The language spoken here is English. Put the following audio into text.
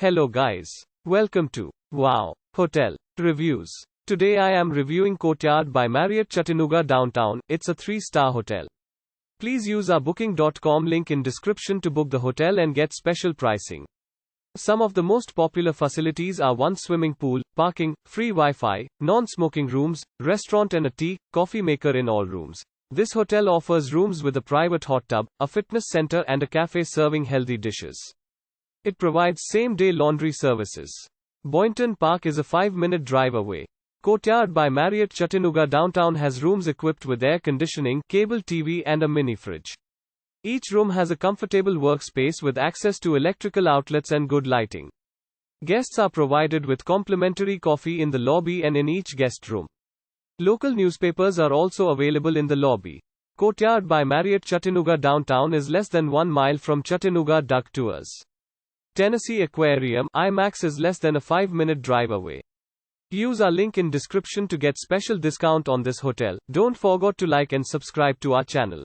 Hello guys. Welcome to Wow Hotel Reviews. Today I am reviewing Courtyard by Marriott Chattanooga Downtown. It's a 3-star hotel. Please use our booking.com link in description to book the hotel and get special pricing. Some of the most popular facilities are one swimming pool, parking, free Wi-Fi, non-smoking rooms, restaurant and a tea, coffee maker in all rooms. This hotel offers rooms with a private hot tub, a fitness center and a cafe serving healthy dishes. It provides same-day laundry services. Boynton Park is a 5-minute drive away. Courtyard by Marriott Chattanooga Downtown has rooms equipped with air conditioning, cable TV and a mini fridge. Each room has a comfortable workspace with access to electrical outlets and good lighting. Guests are provided with complimentary coffee in the lobby and in each guest room. Local newspapers are also available in the lobby. Courtyard by Marriott Chattanooga Downtown is less than 1 mile from Chattanooga Duck Tours. Tennessee Aquarium, IMAX is less than a 5-minute drive away. Use our link in description to get special discount on this hotel. Don't forget to like and subscribe to our channel.